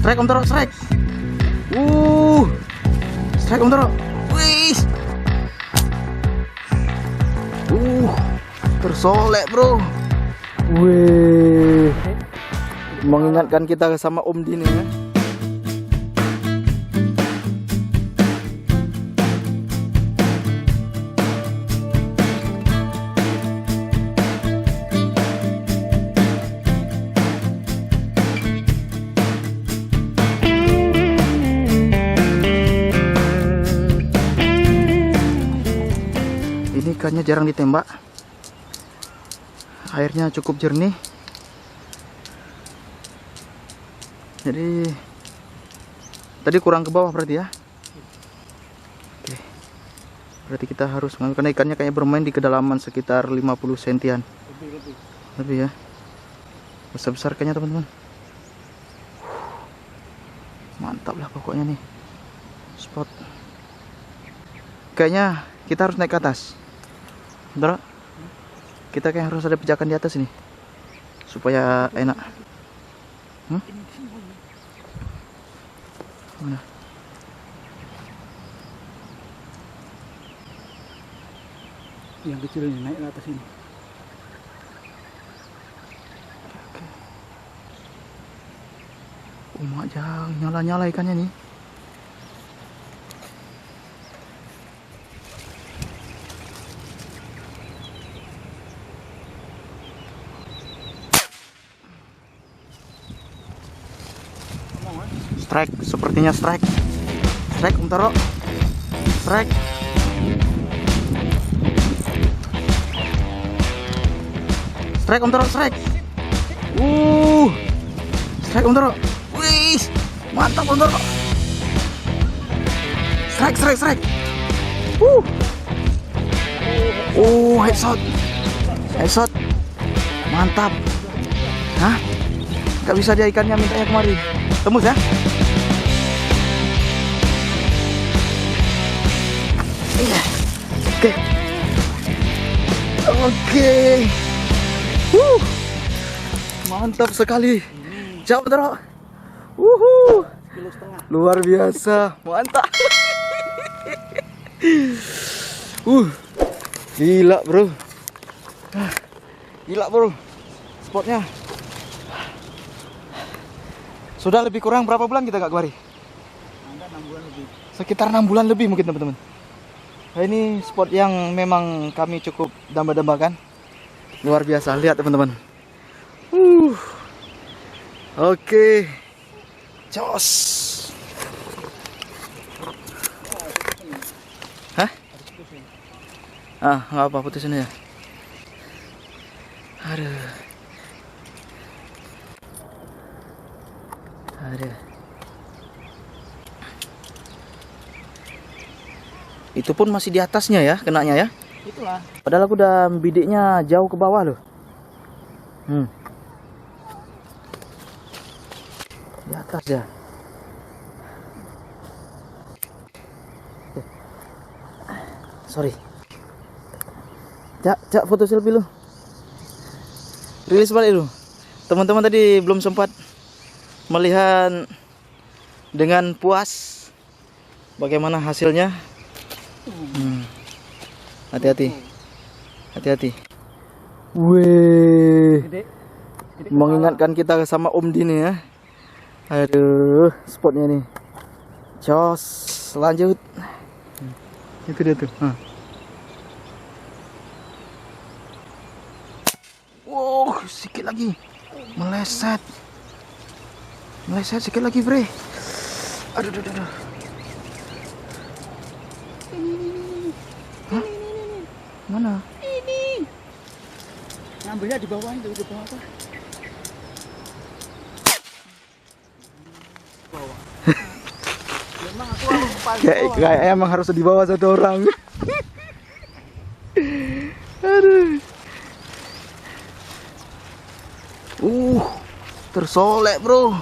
Strike Om Toro, strike. Strike Om Toro. Wih. Tersolek, Bro. Wih. Mengingatkan kita sama Om Dini ya. Ini ikannya jarang ditembak, airnya cukup jernih, jadi tadi kurang ke bawah berarti ya. Oke, berarti kita harus mengambil, karena ikannya kayaknya bermain di kedalaman sekitar 50 sentian lebih ya, besar-besar kayaknya teman-teman. Mantap lah pokoknya nih spot. Kayaknya kita harus naik ke atas. Bentar, kita kayak harus ada pijakan di atas ini supaya enak. Mana? Yang kecil ini naik ke atas ini. Mak jangan nyala-nyala ikannya nih. Strike, sepertinya strike. Strike Om Toro. Strike. Strike Om Toro, strike. Strike Om Toro. Wih, mantap Om Toro. Strike, strike, strike. Headshot. Headshot. Mantap. Hah? Gak bisa dia ikannya, mintanya kemari. Tembus ya. Oke. Oke. Mantap sekali. Jauh Toro. Luar biasa. Mantap. Gila, Bro. Gila, Bro. Spotnya. Sudah lebih kurang berapa bulan kita nggak kemari? Ada 6 bulan lebih. Sekitar 6 bulan lebih mungkin teman-teman. Nah, ini spot yang memang kami cukup damba-dambakan. Luar biasa, lihat teman-teman. Oke. Jos. Hah? Nggak apa, putusin aja. Aduh. Itu pun masih di atasnya ya, kenanya ya. Itulah. Padahal aku udah bidiknya jauh ke bawah loh. Di atas ya. Sorry. Cak foto selfie lu. Rilis balik lu. Teman-teman tadi belum sempat melihat dengan puas bagaimana hasilnya. Hati-hati. Hati-hati. Wih. Mengingatkan kita sama Om Dini ya. Aduh, spotnya nih. Jos, lanjut. Itu dia tuh. Wow, sedikit lagi. Meleset. Meleset sedikit lagi, Bre. Aduh. Hah? Mana? Ini. Ngambilnya di bawah itu, di bawah apa? Bawah. Memang aku paling bawah. Kayak emang harus di bawah satu orang. Aduh. Tersolek, Bro.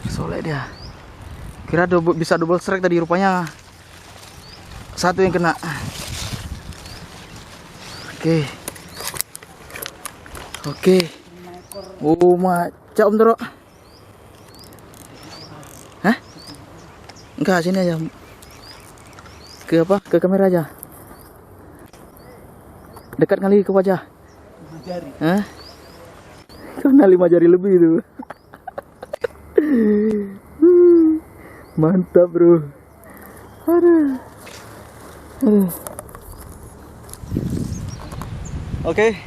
Tersolek dia. Kira bisa double strike tadi, rupanya satu yang kena. Oke. Oh, macam Om Toro. Hah? Enggak, sini aja. Ke apa? Ke kamera aja. Dekat kali ke wajah. 5 jari. Hah? Karena 5 jari lebih itu. Mantap, bro. Aduh. Aduh. Oke.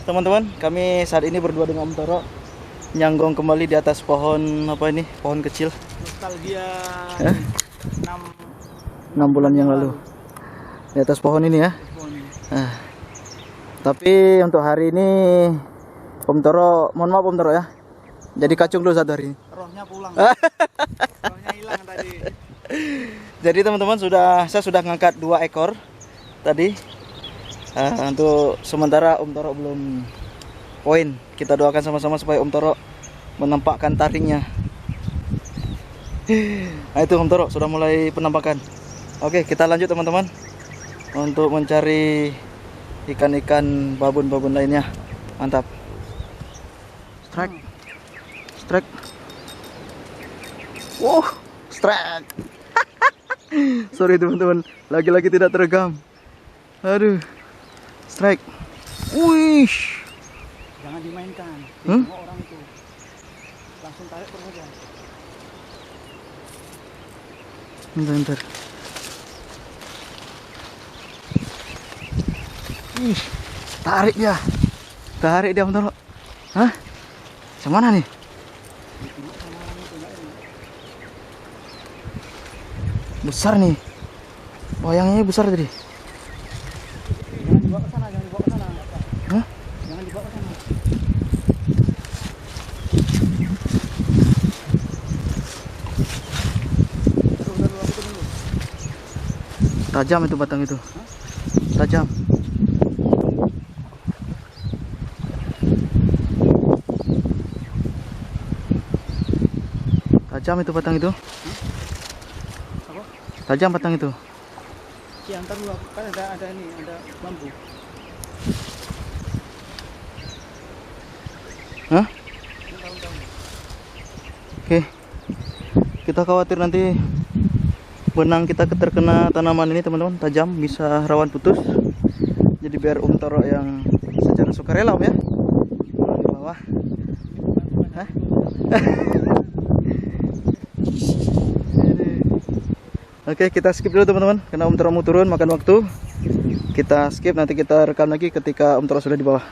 Teman-teman, kami saat ini berdua dengan Om Toro nyanggong kembali di atas pohon apa ini? Pohon kecil. Nostalgia 6 bulan yang lalu. Di atas pohon ini ya. Tapi untuk hari ini Om Toro, mohon maaf Om Toro ya. Jadi kacung dulu satu hari ini. rohnya pulang. Rohnya hilang tadi. Jadi teman-teman, saya sudah ngangkat 2 ekor tadi. Untuk sementara Om Toro belum poin. Kita doakan sama-sama supaya Om Toro menampakkan taringnya. Nah itu Om Toro sudah mulai penampakan. Oke, kita lanjut teman-teman untuk mencari ikan-ikan babon-babon lainnya. Mantap. Strike. Strike. Wow, strike. Sorry teman-teman, lagi-lagi tidak terekam. Aduh. Strike. Wih. Jangan dimainkan. Semua orang itu. Langsung tarik terus aja. Bentar. Ih, tarik dia. Tarik dia Om Toro. Hah? Mana nih? Besar nih. Wayangnya besar tadi. Jangan dibawa ke sana, jangan dibawa ke sana. Hah? Jangan dibawa ke sana. Taruh aku dulu. Tajam itu batang itu. Tajam. Tajam itu batang itu. Apa? Tajam batang itu. Si antar dulu kan ada ini, ada bambu. Hah? Oke. Kita khawatir nanti benang kita terkena tanaman ini teman-teman, tajam, bisa rawan putus. Jadi biar Om Toro yang secara sukarela Om ya. Di bawah. Hah? Oke, kita skip dulu teman-teman karena Om Toro mau turun makan waktu. Kita skip, nanti kita rekam lagi ketika Om Toro sudah di bawah.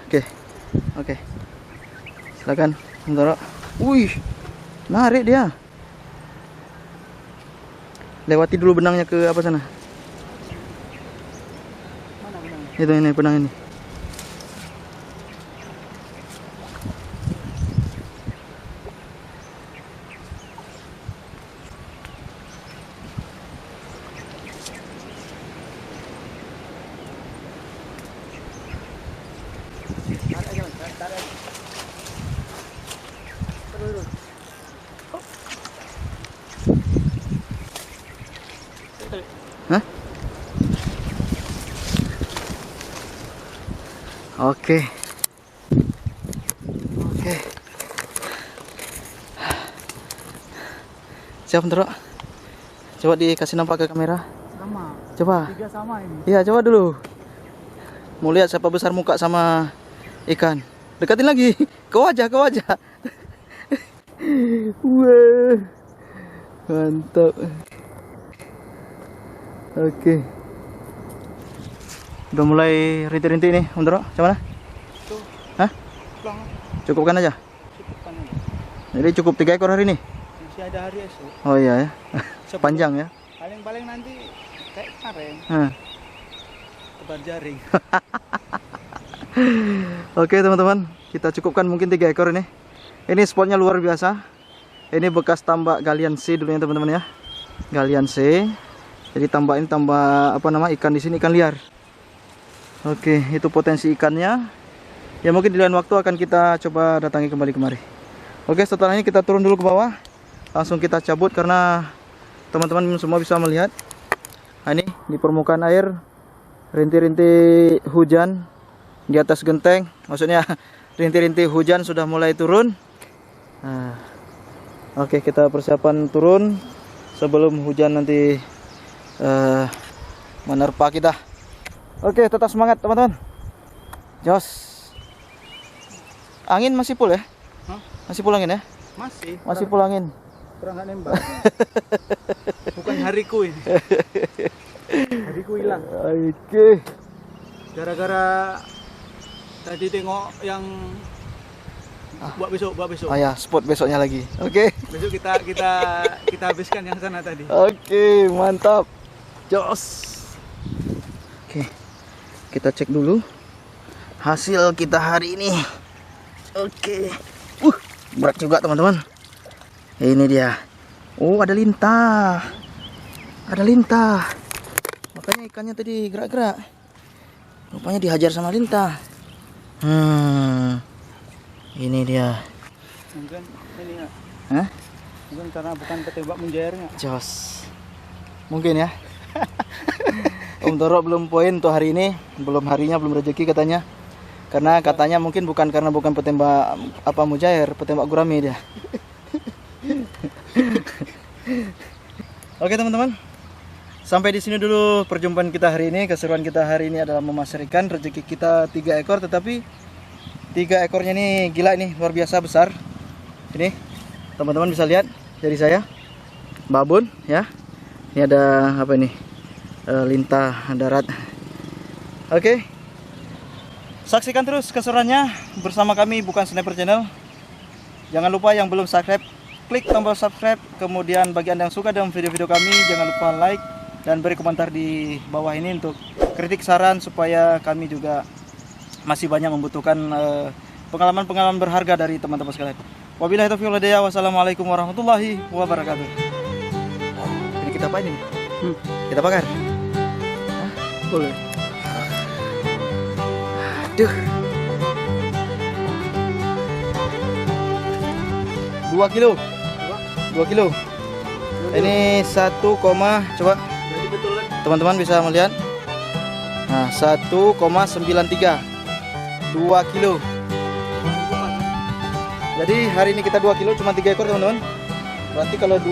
Oke. Silakan Om Toro. Wih, narik dia. Lewati dulu benangnya ke apa sana? Mana benangnya? Itu ini benang ini. Tarik aja, tarik aja. Terus. Hah? Oke. Siap Om Toro? Coba dikasih nampak ke kamera. Sama. Coba. 3 sama ini. Iya, coba dulu. Mau lihat siapa besar muka sama ikan. Dekatin lagi. Ke wajah. Wah. Mantap. Oke. Udah mulai rintik-rintik nih, Om Toro. Coba mana? Tuh. Hah? Pulang. Cukupkan aja. Cukupkan aja. Jadi cukup 3 ekor hari ini. Masih ada hari esok. Oh iya ya. Panjang ya. Paling nanti kayak kemarin Hah. tebar jaring. Oke teman-teman, kita cukupkan mungkin 3 ekor ini. Ini spotnya luar biasa. Ini bekas tambak galian C dulunya teman-teman ya. Galian C. Jadi tambak ini tambak apa nama ikan di sini, ikan liar. Oke, itu potensi ikannya. Ya mungkin di lain waktu akan kita coba datangi kembali kemari. Oke, setelahnya kita turun dulu ke bawah. Langsung kita cabut karena teman-teman semua bisa melihat. Nah, ini di permukaan air rintik-rintik hujan di atas genteng, maksudnya rintik-rintik hujan sudah mulai turun. Nah, oke, kita persiapan turun sebelum hujan nanti menerpa kita. Oke, tetap semangat teman-teman. Jos. Angin masih full ya? Hah? Masih full angin ya? Masih full angin. Kurang nggak nembak. Bukan hariku ini. Hariku hilang. Oke. Gara-gara tadi tengok yang buat besok. Oh ya, spot besoknya lagi. Oke. Besok kita habiskan yang sana tadi. Oke, mantap. Jos. Oke. Kita cek dulu hasil kita hari ini. Oke. Berat juga teman-teman. Ini dia. Oh, ada lintah. Ada lintah. Makanya ikannya tadi gerak-gerak. Rupanya dihajar sama lintah. Ini dia. Mungkin ini nggak? Hah? Mungkin karena bukan ketembak munjairnya. Jos. Mungkin ya. Om Toro belum poin untuk hari ini, belum harinya, belum rezeki katanya. Karena katanya mungkin bukan petembak mujair, petembak gurame dia. Oke teman-teman, sampai di sini dulu perjumpaan kita hari ini. Keseruan kita hari ini adalah memasar ikan. Rezeki kita 3 ekor, tetapi 3 ekornya ini gila, ini luar biasa besar. Ini teman-teman bisa lihat dari saya, babon ya. Ini ada apa ini? Lintah darat. Oke. Saksikan terus keseruannya bersama kami Bukan Sniper Channel. Jangan lupa yang belum subscribe, klik tombol subscribe. Kemudian bagi Anda yang suka dengan video-video kami, jangan lupa like dan beri komentar di bawah ini untuk kritik saran supaya kami juga masih banyak membutuhkan pengalaman-pengalaman berharga dari teman-teman sekalian. Wabillahi taufiq wal hidayah. Wassalamualaikum warahmatullahi wabarakatuh. Ini kita apain ini? Kita bakar? Hah? Boleh. Aduh. 2 kilo. 2 kilo. Ini 1, coba teman-teman bisa melihat. Nah, 1,93. 2 kilo. Jadi hari ini kita 2 kilo cuma 3 ekor teman-teman. Berarti kalau 1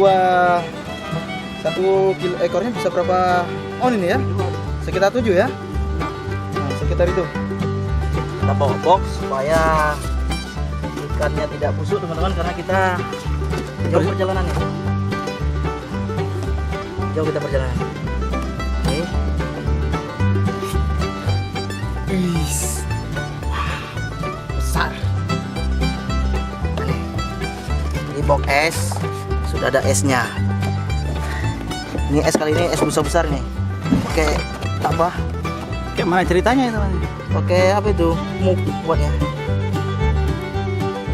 kilo ekornya bisa berapa on ini ya? Sekitar 7 ya? Nah, sekitar itu. Kita bawa box supaya ikannya tidak busuk teman-teman, karena kita jauh perjalanan ya. Jauh kita perjalanan. Oke. Besar. Ini box es, sudah ada esnya. Ini es kali ini es besar-besar nih. Oke, tambah. Kayak mana ceritanya itu? Oke, apa itu? Muk buatnya.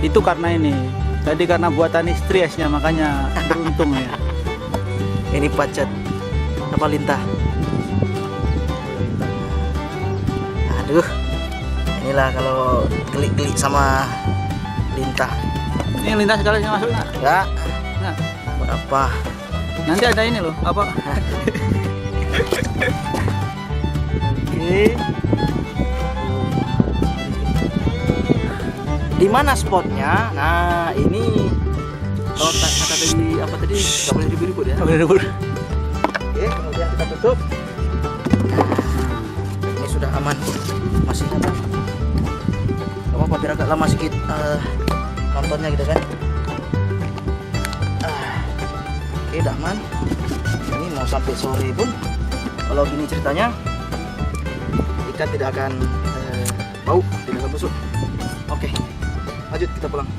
Itu karena ini. Tadi karena buatan istri esnya, makanya beruntung ya. Ini pacet. Apa lintah? Aduh. Inilah kalau gelik-gelik sama lintah. Ini lintas sekali masuk nggak? Enggak. Nggak. Berapa? Nanti ada ini loh, apa? Oke. Di mana spotnya? Nah, ini kalau kata tadi apa tadi? Enggak boleh ribut-ribut ya. Nggak boleh ribut. Oke, kemudian kita tutup. Ini sudah aman. Masih nyata. Gak apa-apa, biar agak lama sedikit nontonnya gitu kan. Oke, udah aman. Ini mau sampai sore pun, kalau gini ceritanya, ikan tidak akan bau, tidak akan busuk. Oke, lanjut kita pulang.